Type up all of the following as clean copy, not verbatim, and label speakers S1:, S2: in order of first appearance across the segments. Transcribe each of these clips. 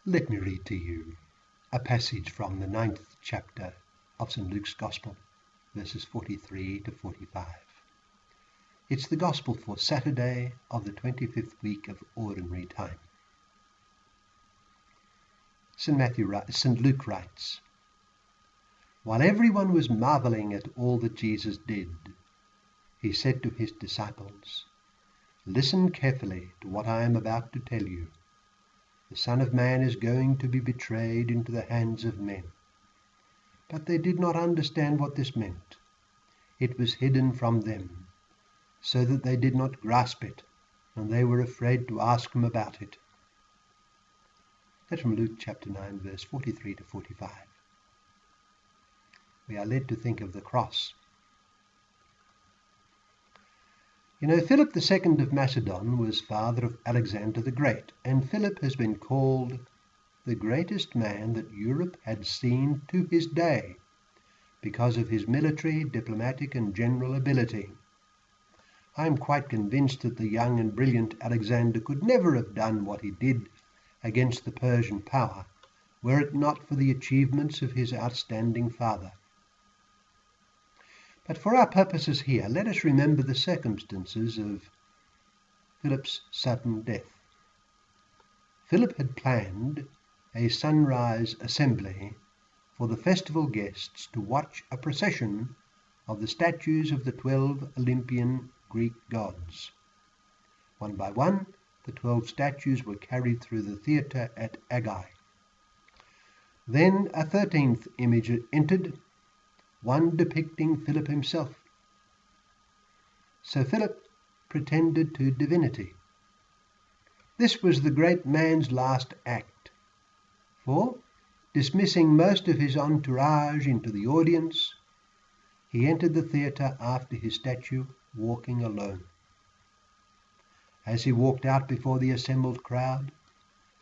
S1: Let me read to you a passage from the 9th chapter of St. Luke's Gospel, verses 43 to 45. It's the Gospel for Saturday of the 25th week of Ordinary Time. St. Luke writes, "While everyone was marveling at all that Jesus did, he said to his disciples, 'Listen carefully to what I am about to tell you. The Son of Man is going to be betrayed into the hands of men.' But they did not understand what this meant. It was hidden from them, so that they did not grasp it, and they were afraid to ask him about it." That's from Luke chapter 9, verse 43 to 45. We are led to think of the cross. You know, Philip II of Macedon was father of Alexander the Great, and Philip has been called the greatest man that Europe had seen to his day because of his military, diplomatic and general ability. I am quite convinced that the young and brilliant Alexander could never have done what he did against the Persian power were it not for the achievements of his outstanding father. But for our purposes here, let us remember the circumstances of Philip's sudden death. Philip had planned a sunrise assembly for the festival guests to watch a procession of the statues of the 12 Olympian Greek gods. One by one, the 12 statues were carried through the theatre at Aigai. Then a 13th image entered, one depicting Philip himself. So Philip pretended to divinity. This was the great man's last act, for, dismissing most of his entourage into the audience, he entered the theatre after his statue, walking alone. As he walked out before the assembled crowd,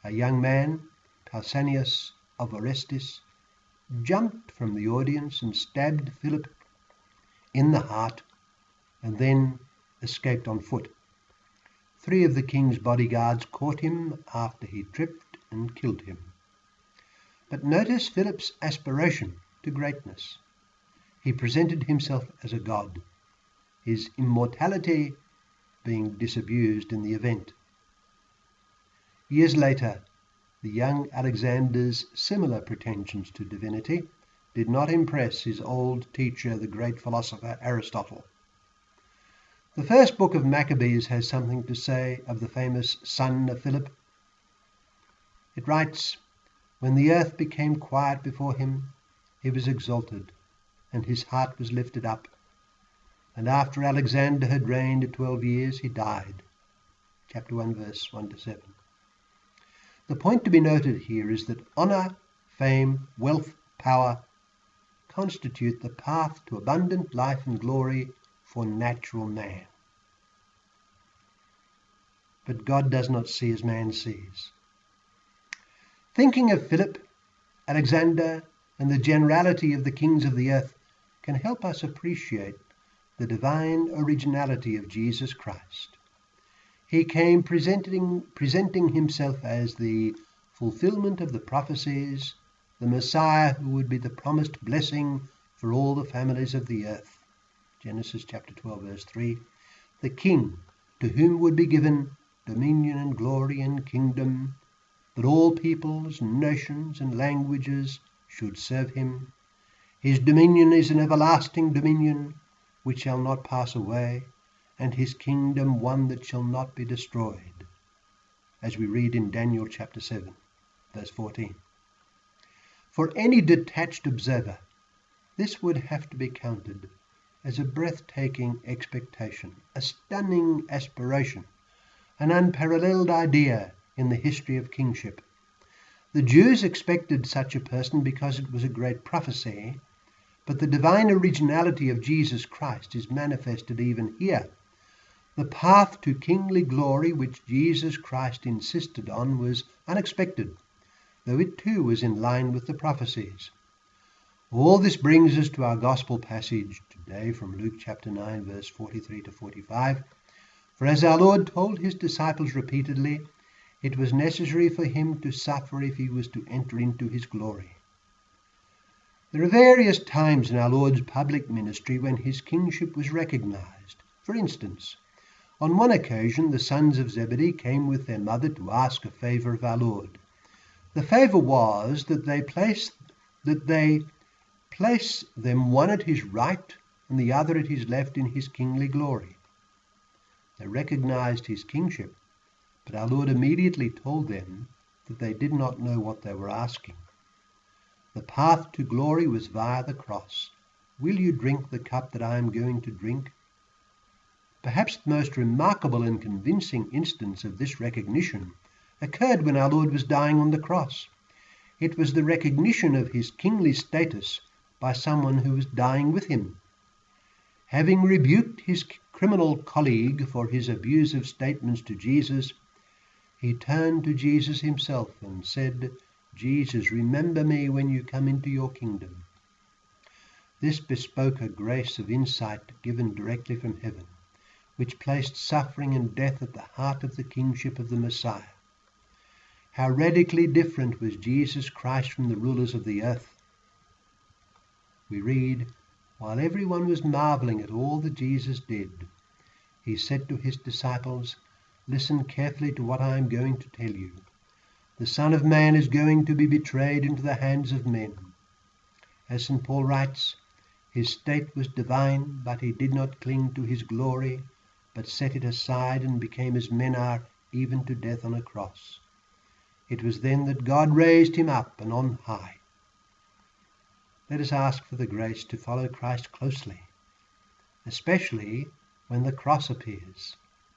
S1: a young man, Pausanias of Orestis, jumped from the audience and stabbed Philip in the heart, and then escaped on foot. 3 of the king's bodyguards caught him after he tripped and killed him. But notice Philip's aspiration to greatness. He presented himself as a god, his immortality being disabused in the event. Years later, the young Alexander's similar pretensions to divinity did not impress his old teacher, the great philosopher Aristotle. The first book of Maccabees has something to say of the famous son of Philip. It writes, "When the earth became quiet before him, he was exalted, and his heart was lifted up. And after Alexander had reigned 12 years, he died." Chapter 1, verse 1 to 7. The point to be noted here is that honor, fame, wealth, power constitute the path to abundant life and glory for natural man. But God does not see as man sees. Thinking of Philip, Alexander, and the generality of the kings of the earth can help us appreciate the divine originality of Jesus Christ. He came presenting himself as the fulfillment of the prophecies, the Messiah who would be the promised blessing for all the families of the earth. Genesis chapter 12, verse 3. The King to whom would be given dominion and glory and kingdom, that all peoples, nations, and languages should serve him. His dominion is an everlasting dominion which shall not pass away, and his kingdom one that shall not be destroyed, as we read in Daniel chapter 7, verse 14. For any detached observer, this would have to be counted as a breathtaking expectation, a stunning aspiration, an unparalleled idea in the history of kingship. The Jews expected such a person because it was a great prophecy, but the divine originality of Jesus Christ is manifested even here. The path to kingly glory which Jesus Christ insisted on was unexpected, though it too was in line with the prophecies. All this brings us to our gospel passage today from Luke chapter 9, verse 43 to 45. For as our Lord told his disciples repeatedly, It was necessary for him to suffer if he was to enter into his glory. There are various times in our Lord's public ministry when his kingship was recognized. For instance, on one occasion the sons of Zebedee came with their mother to ask a favor of our Lord. The favor was that they place them one at his right and the other at his left in his kingly glory. They recognized his kingship, but our Lord immediately told them that they did not know what they were asking. The path to glory was via the cross. Will you drink the cup that I am going to drink? Perhaps the most remarkable and convincing instance of this recognition occurred when our Lord was dying on the cross. It was the recognition of his kingly status by someone who was dying with him. Having rebuked his criminal colleague for his abusive statements to Jesus, he turned to Jesus himself and said, "Jesus, remember me when you come into your kingdom." This bespoke a grace of insight given directly from heaven, which placed suffering and death at the heart of the kingship of the Messiah. How radically different was Jesus Christ from the rulers of the earth. We read, while everyone was marveling at all that Jesus did, he said to his disciples, "Listen carefully to what I am going to tell you. The Son of Man is going to be betrayed into the hands of men." As St. Paul writes, his state was divine, but he did not cling to his glory, but set it aside and became as men are, even to death on a cross. It was then that God raised him up and on high. Let us ask for the grace to follow Christ closely, especially when the cross appears.